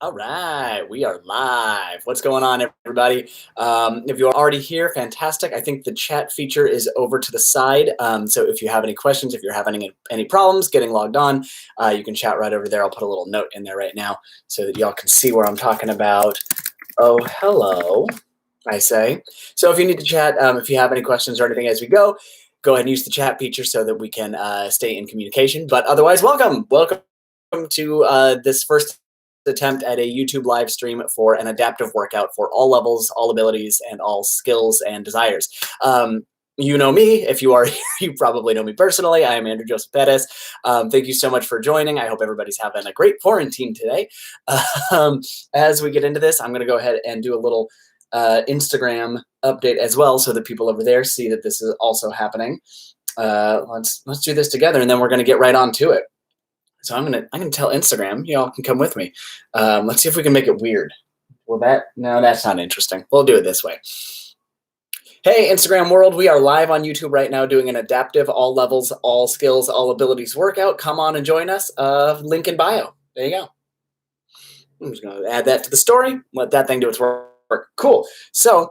All right, we are live. What's going on, everybody? If you're already here, fantastic. I think the chat feature is over to the side. So if you have any questions, if you're having any problems getting logged on, you can chat right over there. I'll put a little note in there right now so that y'all can see what I'm talking about. Oh, hello, I say. So if you need to chat, if you have any questions or anything as we go ahead and use the chat feature so that we can stay in communication. But otherwise, welcome to this first attempt at a YouTube live stream for an adaptive workout for all levels, all abilities, and all skills and desires. You know me. If you are here, you probably know me personally. I am Andrew Joseph Perez. Thank you so much for joining. I hope everybody's having a great quarantine today. As we get into this, I'm going to go ahead and do a little Instagram update as well so that people over there see that this is also happening. Let's do this together, and then we're going to get right on to it. So I'm gonna tell Instagram, y'all can come with me. Let's see if we can make it weird. No, that's not interesting. We'll do it this way. Hey, Instagram world, we are live on YouTube right now doing an adaptive, all levels, all skills, all abilities workout. Come on and join us. Link in bio. There you go. I'm just gonna add that to the story. Let that thing do its work. Cool. So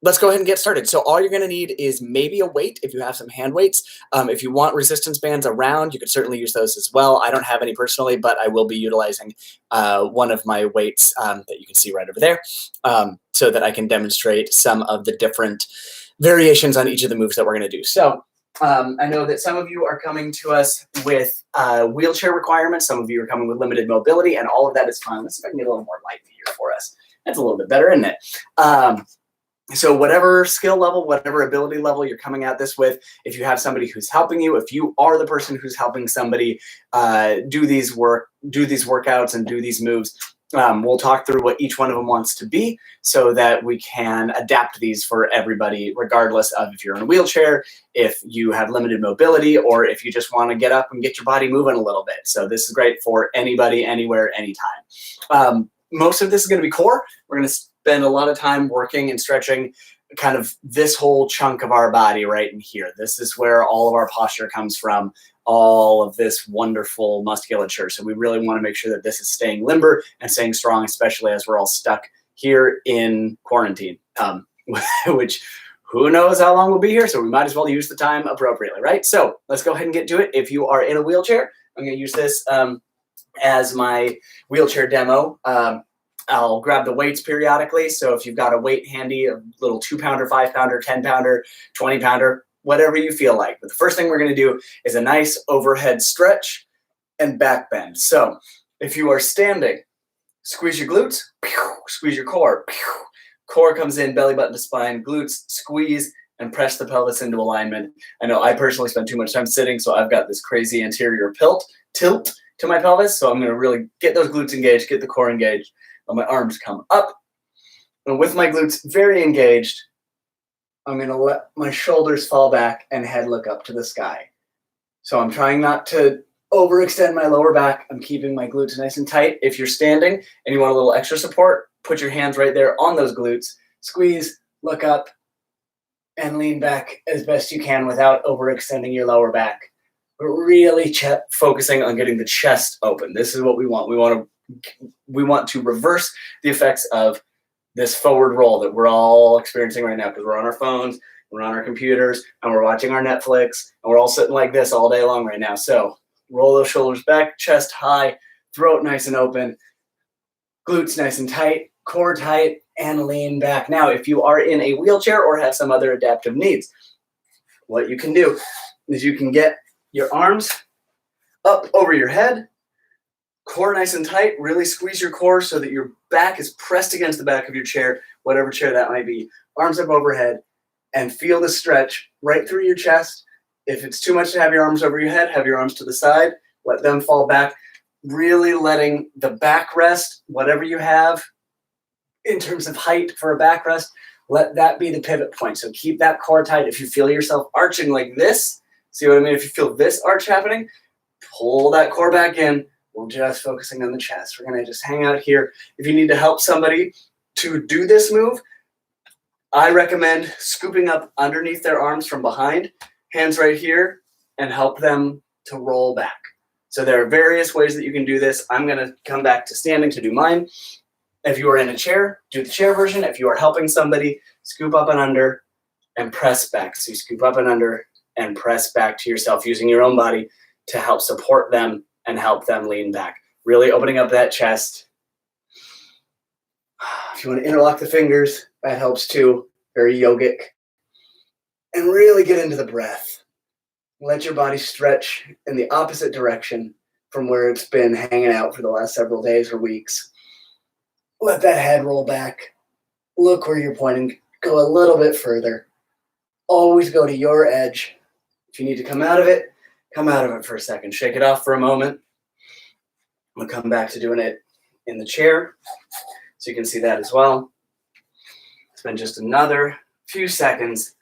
let's go ahead and get started. So all you're going to need is maybe a weight if you have some hand weights. If you want resistance bands around, you could certainly use those as well. I don't have any personally, but I will be utilizing one of my weights that you can see right over there so that I can demonstrate some of the different variations on each of the moves that we're going to do. So I know that some of you are coming to us with wheelchair requirements. Some of you are coming with limited mobility, and all of that is fine. Let's see if I can get a little more light here for us. That's a little bit better, isn't it? So whatever skill level, whatever ability level you're coming at this with, if you have somebody who's helping you, if you are the person who's helping somebody do these workouts and do these moves, we'll talk through what each one of them wants to be so that we can adapt these for everybody, regardless of if you're in a wheelchair, if you have limited mobility, or if you just want to get up and get your body moving a little bit. So this is great for anybody, anywhere, anytime. Most of this is going to be core. We're going to spend a lot of time working and stretching kind of this whole chunk of our body right in here. This is where all of our posture comes from, all of this wonderful musculature. So we really want to make sure that this is staying limber and staying strong, especially as we're all stuck here in quarantine, which who knows how long we'll be here. So we might as well use the time appropriately, right? So let's go ahead and get to it. If you are in a wheelchair, I'm going to use this as my wheelchair demo. I'll grab the weights periodically. So if you've got a weight handy, a little 2-pounder, 5-pounder, 10-pounder, 20-pounder, whatever you feel like. But the first thing we're going to do is a nice overhead stretch and back bend. So if you are standing, squeeze your glutes, squeeze your core. Core comes in, belly button to spine, glutes, squeeze, and press the pelvis into alignment. I know I personally spend too much time sitting, so I've got this crazy anterior tilt to my pelvis. So I'm going to really get those glutes engaged, get the core engaged. Let my arms come up. And with my glutes very engaged, I'm going to let my shoulders fall back and head look up to the sky. So I'm trying not to overextend my lower back. I'm keeping my glutes nice and tight. If you're standing and you want a little extra support, put your hands right there on those glutes. Squeeze, look up, and lean back as best you can without overextending your lower back. But really focusing on getting the chest open. This is what we want. We want to reverse the effects of this forward roll that we're all experiencing right now because we're on our phones, we're on our computers, and we're watching our Netflix, and we're all sitting like this all day long right now. So roll those shoulders back, chest high, throat nice and open, glutes nice and tight, core tight, and lean back. Now, if you are in a wheelchair or have some other adaptive needs, what you can do is you can get your arms up over your head, core nice and tight, really squeeze your core so that your back is pressed against the back of your chair, whatever chair that might be. Arms up overhead, and feel the stretch right through your chest. If it's too much to have your arms over your head, have your arms to the side, let them fall back, really letting the back rest, whatever you have in terms of height for a backrest, let that be the pivot point. So keep that core tight. If you feel yourself arching like this, see what I mean? If you feel this arch happening, pull that core back in. We're just focusing on the chest. We're going to just hang out here. If you need to help somebody to do this move, I recommend scooping up underneath their arms from behind, hands right here, and help them to roll back. So there are various ways that you can do this. I'm going to come back to standing to do mine. If you are in a chair, do the chair version. If you are helping somebody, scoop up and under and press back. So you scoop up and under and press back to yourself using your own body to help support them and help them lean back. Really opening up that chest. If you want to interlock the fingers, that helps too. Very yogic. And really get into the breath. Let your body stretch in the opposite direction from where it's been hanging out for the last several days or weeks. Let that head roll back. Look where you're pointing. Go a little bit further. Always go to your edge. If you need to come out of it, come out of it for a second. Shake it off for a moment. I'm going to come back to doing it in the chair so you can see that as well. Spend just another few seconds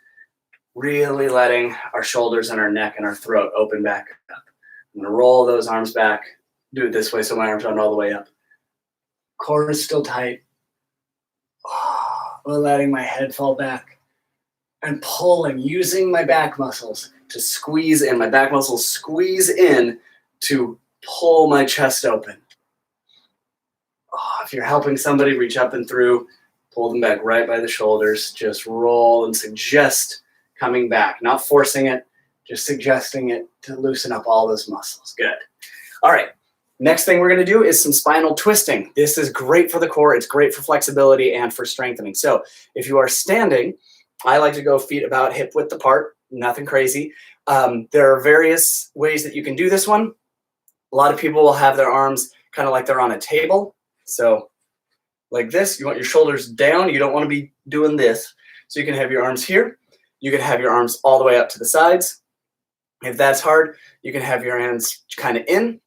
really letting our shoulders and our neck and our throat open back up. I'm going to roll those arms back. Do it this way so my arms aren't all the way up. Core is still tight. Letting my head fall back and pulling, using my back muscles to squeeze in. My back muscles squeeze in to pull my chest open. If you're helping somebody, reach up and through, pull them back right by the shoulders. Just roll and suggest coming back, not forcing it, just suggesting it to loosen up all those muscles. Good. All right. Next thing we're going to do is some spinal twisting. This is great for the core. It's great for flexibility and for strengthening. So if you are standing, I like to go feet about hip width apart, nothing crazy. There are various ways that you can do this one. A lot of people will have their arms kind of like they're on a table. So like this, you want your shoulders down. You don't want to be doing this. So you can have your arms here. You can have your arms all the way up to the sides. If that's hard, you can have your hands kind of in.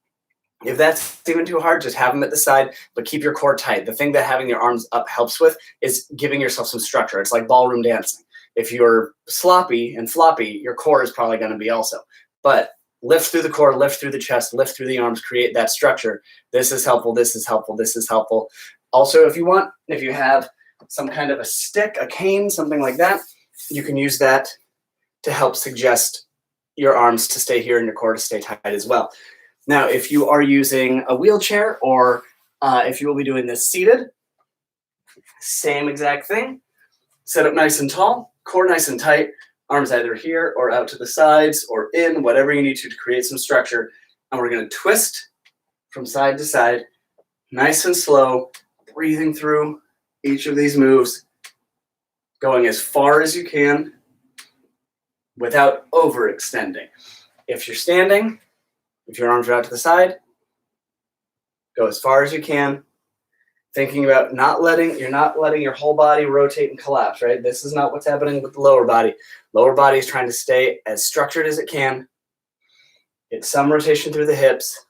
If that's even too hard, just have them at the side, but keep your core tight. The thing that having your arms up helps with is giving yourself some structure. It's like ballroom dancing. If you're sloppy and floppy, your core is probably going to be also. But lift through the core, lift through the chest, lift through the arms, create that structure. This is helpful. This is helpful. This is helpful. Also, if you want, if you have some kind of a stick, a cane, something like that, you can use that to help suggest your arms to stay here and your core to stay tight as well. Now, if you are using a wheelchair or if you will be doing this seated, same exact thing. Sit up nice and tall, core nice and tight, arms either here or out to the sides or in, whatever you need to create some structure. And we're going to twist from side to side, nice and slow, breathing through each of these moves, going as far as you can without overextending. If you're standing, if your arms are out to the side, go as far as you can. Thinking about you're not letting your whole body rotate and collapse, right? This is not what's happening with the lower body. Lower body is trying to stay as structured as it can. Get some rotation through the hips,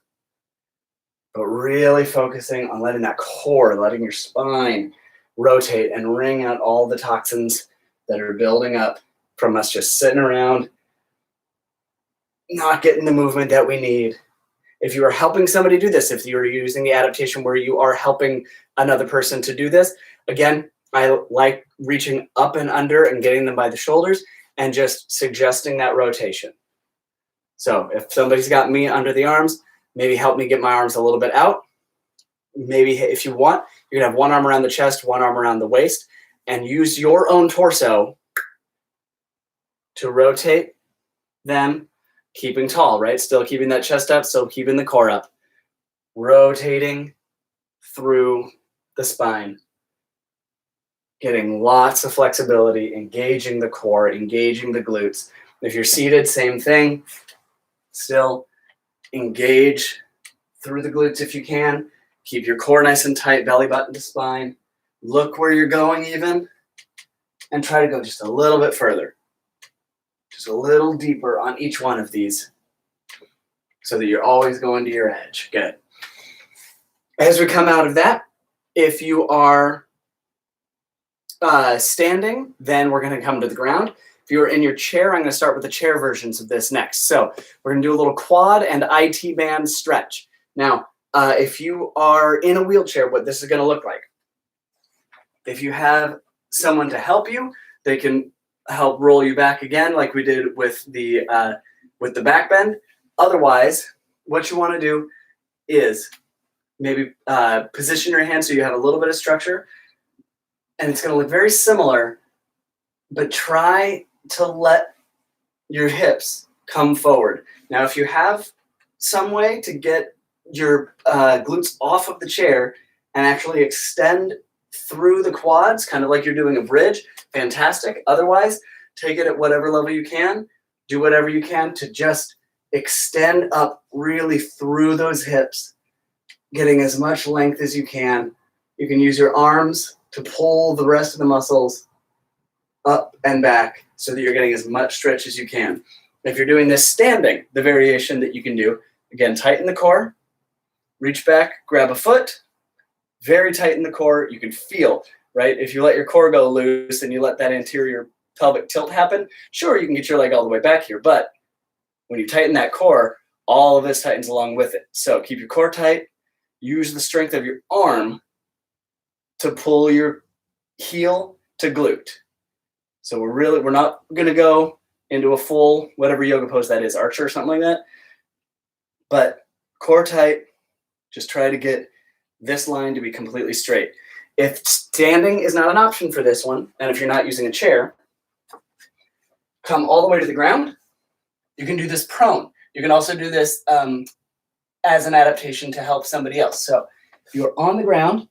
but really focusing on letting that core, letting your spine rotate and wring out all the toxins that are building up from us just sitting around, not getting the movement that we need. If you are helping somebody do this, if you're using the adaptation where you are helping another person to do this, again, I like reaching up and under and getting them by the shoulders and just suggesting that rotation. So if somebody's got me under the arms, maybe help me get my arms a little bit out. Maybe if you want, you can have one arm around the chest, one arm around the waist, and use your own torso to rotate them, keeping tall, right? Still keeping that chest up, still keeping the core up. Rotating through the spine. Getting lots of flexibility, engaging the core, engaging the glutes. If you're seated, same thing. Still engage through the glutes if you can. Keep your core nice and tight, belly button to spine. Look where you're going even, and try to go just a little bit further. Just a little deeper on each one of these so that you're always going to your edge. Good. As we come out of that, if you are standing, then we're going to come to the ground. If you're in your chair, I'm going to start with the chair versions of this next. So we're going to do a little quad and IT band stretch. Now, if you are in a wheelchair, what this is going to look like. If you have someone to help you, they can help roll you back again like we did with the back bend. Otherwise, what you want to do is maybe position your hand so you have a little bit of structure, and it's going to look very similar, but try to let your hips come forward. Now, if you have some way to get your glutes off of the chair and actually extend through the quads, kind of like you're doing a bridge, fantastic. Otherwise, take it at whatever level you can. Do whatever you can to just extend up really through those hips, getting as much length as you can. You can use your arms to pull the rest of the muscles up and back so that you're getting as much stretch as you can. If you're doing this standing, the variation that you can do, again, tighten the core, reach back, grab a foot, very tight in the core. You can feel, right? If you let your core go loose and you let that anterior pelvic tilt happen, sure, you can get your leg all the way back here, but when you tighten that core, all of this tightens along with it. So keep your core tight, use the strength of your arm to pull your heel to glute. So we're not gonna go into a full, whatever yoga pose that is, archer or something like that, but core tight, just try to get this line to be completely straight. If standing is not an option for this one, and if you're not using a chair, come all the way to the ground. You can do this prone. You can also do this as an adaptation to help somebody else. So if you're on the ground,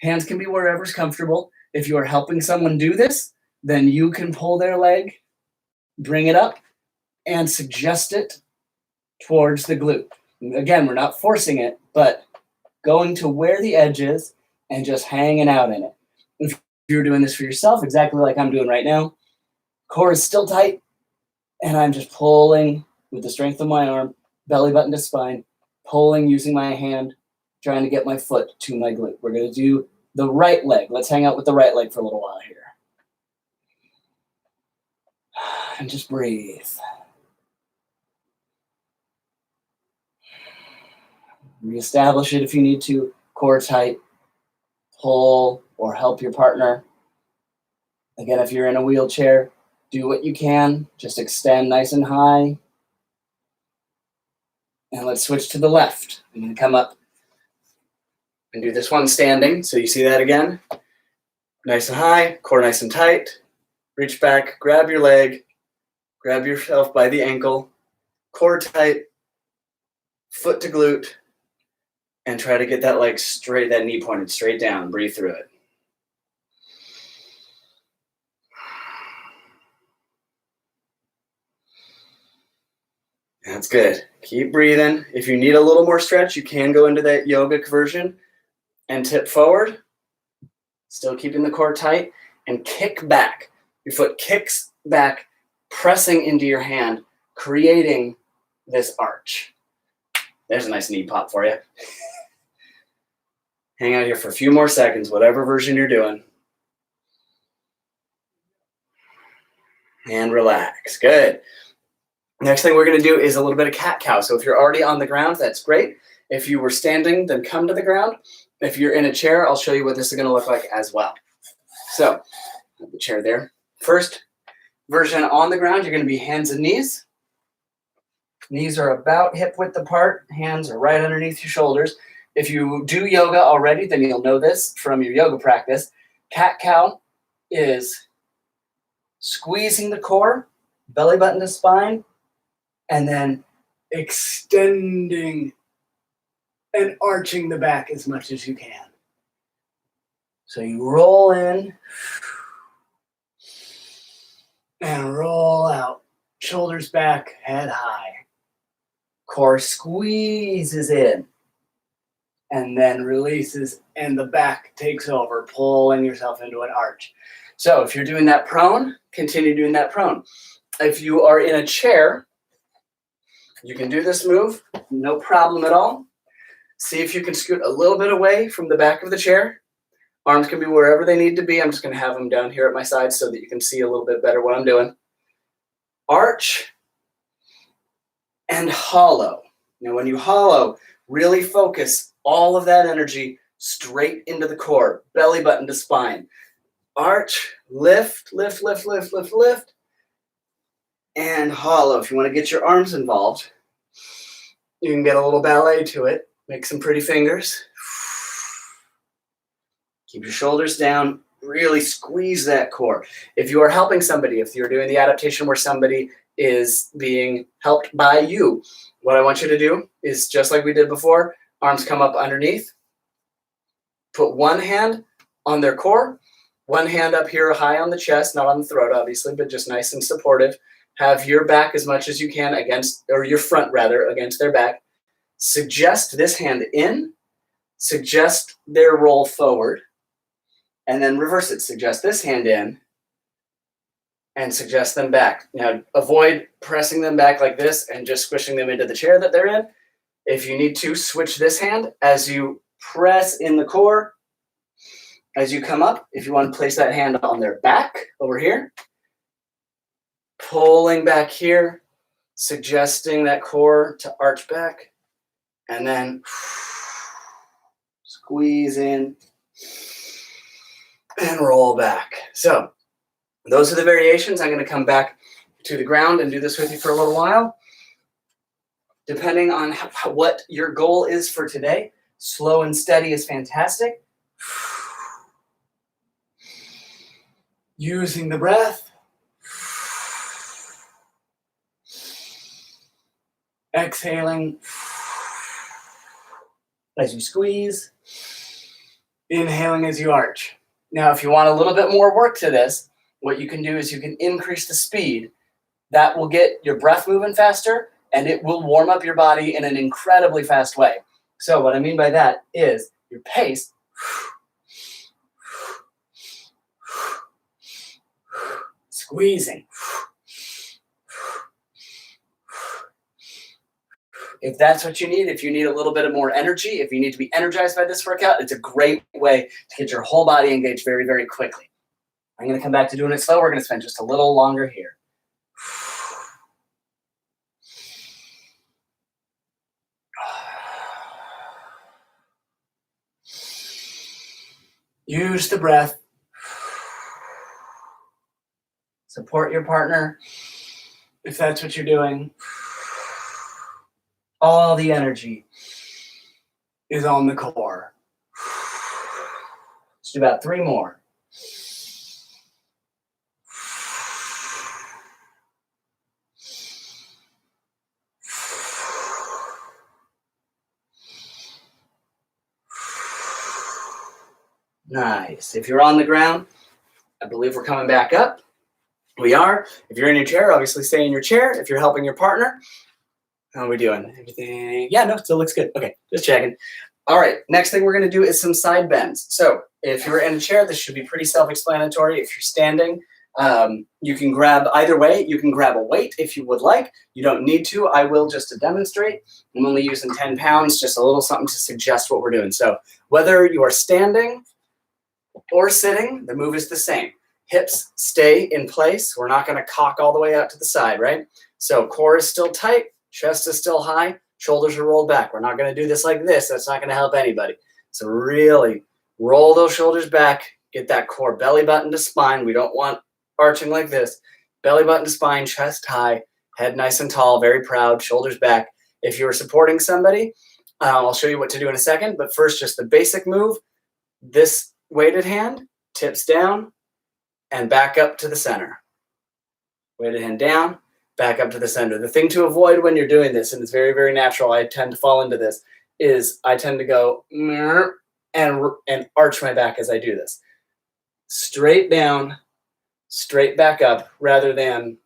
hands can be wherever's comfortable. If you are helping someone do this, then you can pull their leg, bring it up, and suggest it towards the glute. Again, we're not forcing it, but going to where the edge is and just hanging out in it. If you're doing this for yourself, exactly like I'm doing right now, core is still tight, and I'm just pulling with the strength of my arm, belly button to spine, pulling using my hand, trying to get my foot to my glute. We're going to do the right leg. Let's hang out with the right leg for a little while here. And just breathe. Reestablish it if you need to. Core tight. Pull or help your partner. Again, if you're in a wheelchair, do what you can. Just extend nice and high. And let's switch to the left. I'm going to come up and do this one standing. So you see that again. Nice and high, core nice and tight. Reach back, grab your leg, grab yourself by the ankle, core tight, foot to glute, and try to get that leg straight, that knee pointed straight down. Breathe through it. That's good. Keep breathing. If you need a little more stretch, you can go into that yogic version and tip forward, still keeping the core tight, and kick back. Your foot kicks back, pressing into your hand, creating this arch. There's a nice knee pop for you. Hang out here for a few more seconds, whatever version you're doing. And relax. Good. Next thing we're going to do is a little bit of cat-cow. So if you're already on the ground, that's great. If you were standing, then come to the ground. If you're in a chair, I'll show you what this is going to look like as well. So, the chair there. First version on the ground, you're going to be hands and knees. Knees are about hip width apart. Hands are right underneath your shoulders. If you do yoga already, then you'll know this from your yoga practice. Cat-cow is squeezing the core, belly button to spine, and then extending and arching the back as much as you can. So you roll in and roll out. Shoulders back, head high. Core squeezes in and then releases, and the back takes over, pulling yourself into an arch. So if you're doing that prone, continue doing that prone. If you are in a chair, you can do this move, no problem at all. See if you can scoot a little bit away from the back of the chair. Arms can be wherever they need to be. I'm just going to have them down here at my side so that you can see a little bit better what I'm doing. Arch and hollow. Now, when you hollow, really focus all of that energy straight into the core, belly button to spine. Arch, lift, lift, lift, lift, lift, lift, and hollow. If you want to get your arms involved, You can get a little ballet to it. Make some pretty fingers. Keep your shoulders down. Really squeeze that core. If you are helping somebody, if you're doing the adaptation where somebody is being helped by you, what I want you to do is just like we did before, arms come up underneath. Put one hand on their core, one hand up here high on the chest, not on the throat, obviously, but just nice and supportive. Have your back as much as you can against, or your front rather, against their back. Suggest this hand in, suggest their roll forward, and then reverse it. Suggest this hand in and suggest them back. Now, avoid pressing them back like this and just squishing them into the chair that they're in. If you need to, switch this hand as you press in the core. As you come up, if you want to place that hand on their back over here, pulling back here, suggesting that core to arch back, and then squeeze in and roll back. So those are the variations. I'm going to come back to the ground and do this with you for a little while. Depending on what your goal is for today, slow and steady is fantastic. Using the breath. Exhaling as you squeeze. Inhaling as you arch. Now, if you want a little bit more work to this, what you can do is you can increase the speed. That will get your breath moving faster, and it will warm up your body in an incredibly fast way. So what I mean by that is your pace. Squeezing. If that's what you need, if you need a little bit of more energy, if you need to be energized by this workout, it's a great way to get your whole body engaged very, very quickly. I'm going to come back to doing it slow. We're going to spend just a little longer here. Use the breath. Support your partner if that's what you're doing. All the energy is on the core. Let's do about 3 more. Nice. If you're on the ground, I believe we're coming back up. We are. If you're in your chair, obviously stay in your chair. If you're helping your partner, how are we doing? Everything? Yeah, no, still looks good. Okay, just checking. All right, next thing we're going to do is some side bends. So if you're in a chair, this should be pretty self-explanatory. If you're standing, you can grab either way. You can grab a weight if you would like. You don't need to. I will just to demonstrate. I'm only using 10 pounds, just a little something to suggest what we're doing. So whether you are standing or sitting, the move is the same. Hips stay in place. We're not going to cock all the way out to the side, right? So core is still tight. Chest is still high, shoulders are rolled back. We're not going to do this like this. That's not going to help anybody. So really roll those shoulders back, get that core belly button to spine. We don't want arching like this. Belly button to spine, chest high, head nice and tall, very proud, shoulders back. If you're supporting somebody, I'll show you what to do in a second. But first, just the basic move. This weighted hand tips down and back up to the center. Weighted hand down, back up to the center. The thing to avoid when you're doing this, and it's very, very natural, I tend to fall into this, is I tend to go and arch my back as I do this. Straight down, straight back up, rather than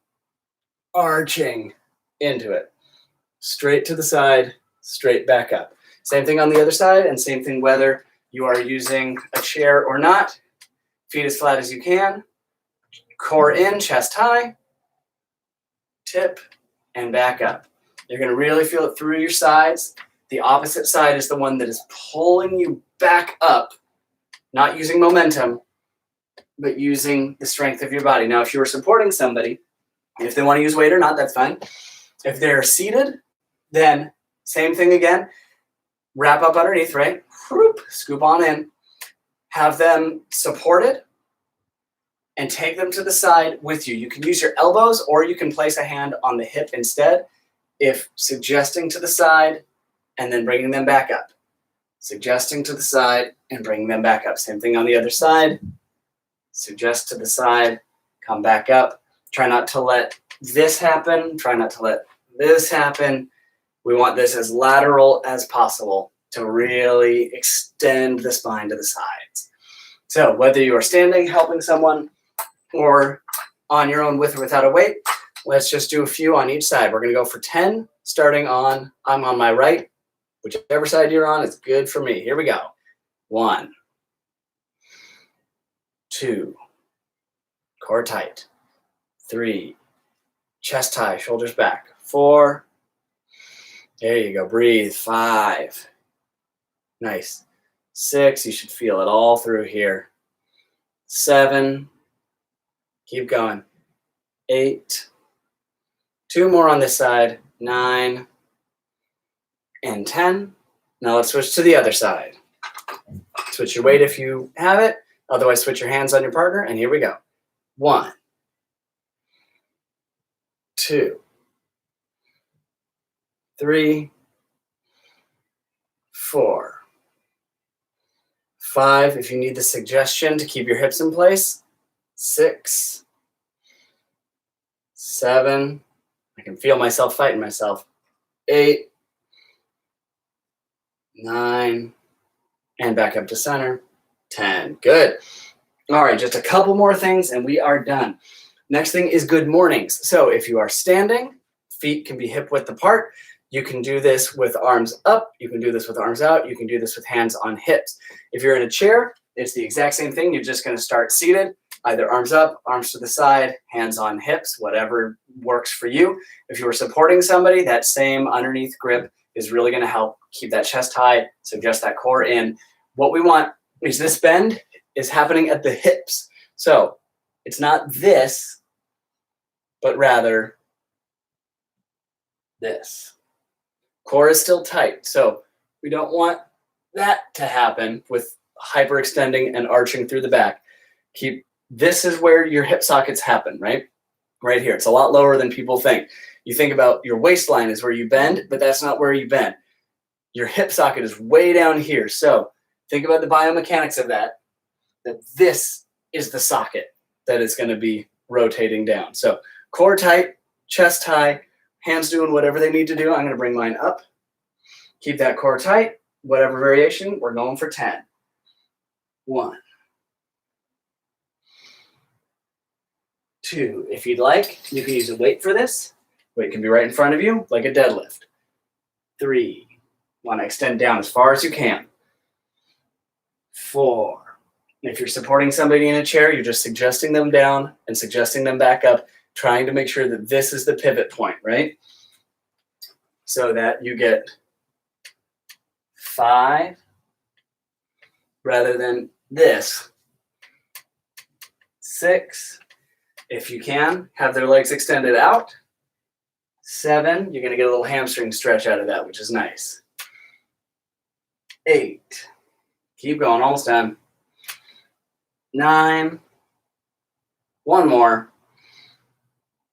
arching into it. Straight to the side, straight back up. Same thing on the other side, and same thing whether you are using a chair or not. Feet as flat as you can. Core in, chest high. Tip and back up. You're going to really feel it through your sides. The opposite side is the one that is pulling you back up, not using momentum, but using the strength of your body. Now, if you are supporting somebody, if they want to use weight or not, that's fine. If they're seated, then same thing again. Wrap up underneath, right? Scoop on in. Have them supported and take them to the side with you. You can use your elbows or you can place a hand on the hip instead. if suggesting to the side and then bringing them back up. Suggesting to the side and bringing them back up. Same thing on the other side. Suggest to the side, come back up. Try not to let this happen. Try not to let this happen. We want this as lateral as possible to really extend the spine to the sides. So whether you are standing, helping someone, or on your own with or without a weight, let's just do a few on each side. We're going to go for 10, starting on, I'm on my right. Whichever side you're on is good for me. Here we go. 1, 2, core tight. 3, chest high, shoulders back. 4, there you go. Breathe. 5, nice. 6, you should feel it all through here. 7, keep going. 8, 2 more on this side. 9, and 10. Now let's switch to the other side. Switch your weight if you have it. Otherwise, switch your hands on your partner. And here we go. 1, 2, 3, 4, 5. If you need the suggestion to keep your hips in place. 6, 7. I can feel myself fighting myself. 8, 9, and back up to center. 10. Good. All right, just a couple more things and we are done. Next thing is good mornings. So if you are standing, feet can be hip width apart. You can do this with arms up. You can do this with arms out. You can do this with hands on hips. If you're in a chair, it's the exact same thing. You're just going to start seated, either arms up, arms to the side, hands on hips, whatever works for you. If you are supporting somebody, that same underneath grip is really going to help keep that chest high, suggest that core in. What we want is this bend is happening at the hips. So it's not this, but rather this. Core is still tight. So we don't want that to happen with hyperextending and arching through the back. This is where your hip sockets happen, right? Right here. It's a lot lower than people think. You think about your waistline is where you bend, but that's not where you bend. Your hip socket is way down here. So think about the biomechanics of that this is the socket that is going to be rotating down. So core tight, chest high, hands doing whatever they need to do. I'm going to bring mine up. Keep that core tight. Whatever variation, we're going for 10. 1, 2. If you'd like, you can use a weight for this. Weight can be right in front of you, like a deadlift. 3. Want to extend down as far as you can. 4. If you're supporting somebody in a chair, you're just suggesting them down and suggesting them back up, trying to make sure that this is the pivot point, right? So that you get 5 rather than this. 6. If you can, have their legs extended out. 7, you're going to get a little hamstring stretch out of that, which is nice. 8, keep going, almost done. 9, 1 more,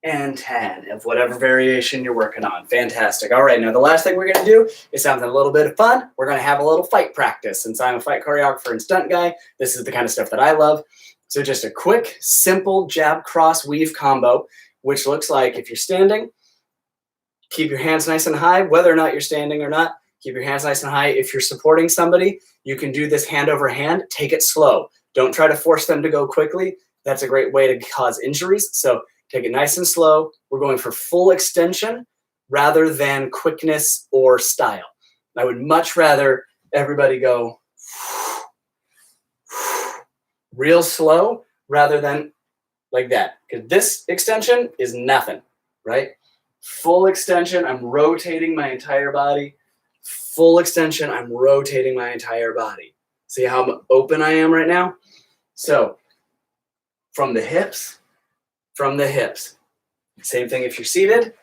and 10 of whatever variation you're working on. Fantastic. All right, now the last thing we're going to do is something a little bit of fun. We're going to have a little fight practice. Since I'm a fight choreographer and stunt guy, this is the kind of stuff that I love. So just a quick, simple jab, cross, weave combo, which looks like if you're standing, keep your hands nice and high, whether or not you're standing or not. Keep your hands nice and high. If you're supporting somebody, you can do this hand over hand. Take it slow. Don't try to force them to go quickly. That's a great way to cause injuries. So take it nice and slow. We're going for full extension rather than quickness or style. I would much rather everybody go real slow rather than like that. Because this extension is nothing, right? Full extension, I'm rotating my entire body. Full extension, I'm rotating my entire body. See how open I am right now? So from the hips. Same thing if you're seated.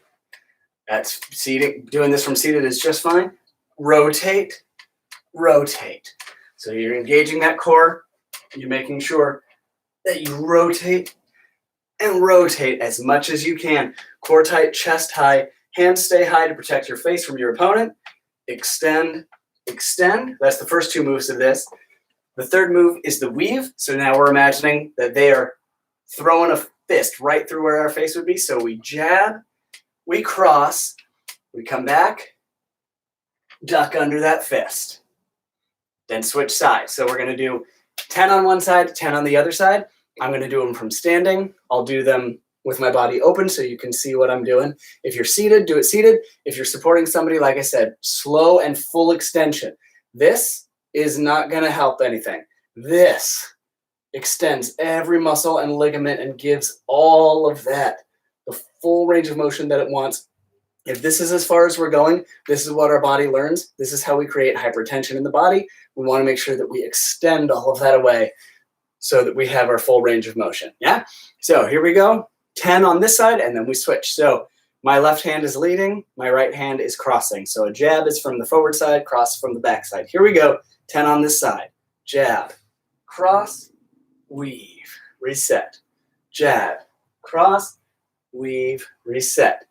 That's seating. Doing this from seated is just fine. Rotate, rotate. So you're engaging that core. You're making sure that you rotate and rotate as much as you can. Core tight, chest high. Hands stay high to protect your face from your opponent. Extend, extend. That's the first two moves of this. The third move is the weave. So now we're imagining that they are throwing a fist right through where our face would be. So we jab, we cross, we come back, duck under that fist, then switch sides. So we're going to do 10 on one side, 10 on the other side. I'm going to do them from standing. I'll do them with my body open so you can see what I'm doing. If you're seated, do it seated. If you're supporting somebody, like I said, slow and full extension. This is not going to help anything. This extends every muscle and ligament and gives all of that the full range of motion that it wants. If this is as far as we're going, this is what our body learns. This is how we create hypertension in the body. We want to make sure that we extend all of that away so that we have our full range of motion. Yeah? So here we go. 10 on this side, and then we switch. So my left hand is leading, my right hand is crossing. So a jab is from the forward side, cross from the back side. Here we go. 10 on this side. Jab, cross, weave, reset. Jab, cross, weave, reset.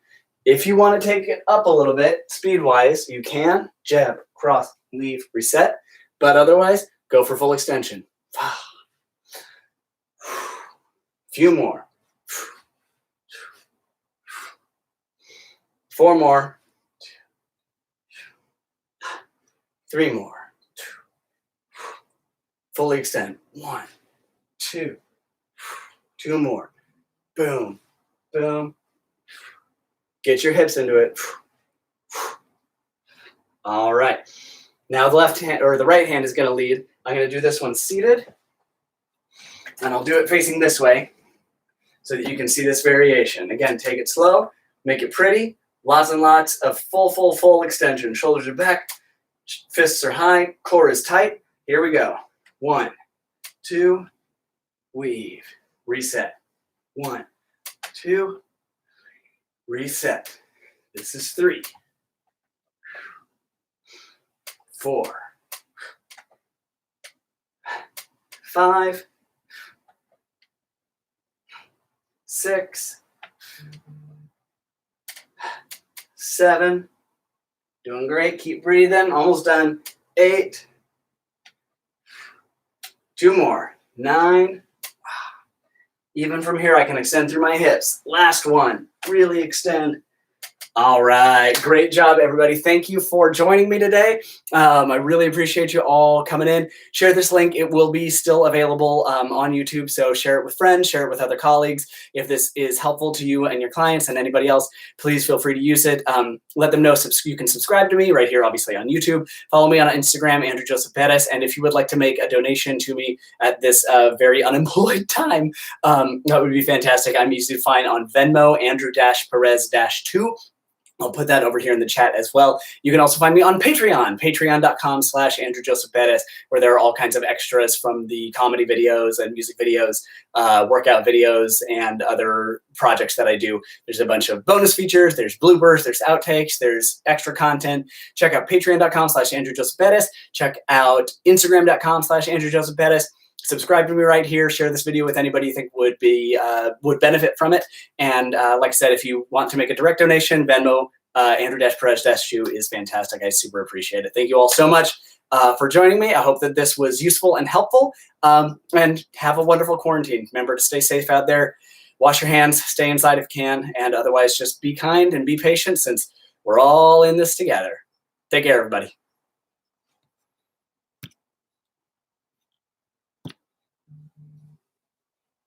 If you want to take it up a little bit, speed-wise, you can. Jab, cross, weave, reset. But otherwise, go for full extension. Few more. 4 more. 3 more. Fully extend. 1, 2. 2 more. Boom, boom. Get your hips into it. All right. Now the left hand or the right hand is going to lead. I'm going to do this one seated. And I'll do it facing this way so that you can see this variation. Again, take it slow, make it pretty. Lots and lots of full extension. Shoulders are back, fists are high, core is tight. Here we go. 1, 2, weave, reset. 1, 2, reset. This is 3, 4, 5, 6, 7. Doing great. Keep breathing. Almost done. 8. 2 more. 9. Even from here, I can extend through my hips. Last one. Really extend. All right. Great job, everybody. Thank you for joining me today. I really appreciate you all coming in. Share this link. It will be still available on YouTube, so share it with friends, share it with other colleagues. If this is helpful to you and your clients and anybody else, please feel free to use it. Let them know you can subscribe to me right here, obviously, on YouTube. Follow me on Instagram, Andrew Joseph Perez. And if you would like to make a donation to me at this very unemployed time, that would be fantastic. I'm easy to find on Venmo, Andrew-Perez-2. I'll put that over here in the chat as well. You can also find me on Patreon, patreon.com/Andrew Joseph Perez, where there are all kinds of extras from the comedy videos and music videos, workout videos, and other projects that I do. There's a bunch of bonus features. There's bloopers. There's outtakes. There's extra content. Check out patreon.com/Andrew Joseph Perez. Check out instagram.com/Andrew Joseph Perez. Subscribe to me right here. Share this video with anybody you think would benefit from it. And like I said, if you want to make a direct donation, Venmo, Andrew-Perez-2 is fantastic. I super appreciate it. Thank you all so much for joining me. I hope that this was useful and helpful. And have a wonderful quarantine. Remember to stay safe out there. Wash your hands. Stay inside if you can. And otherwise, just be kind and be patient, since we're all in this together. Take care, everybody.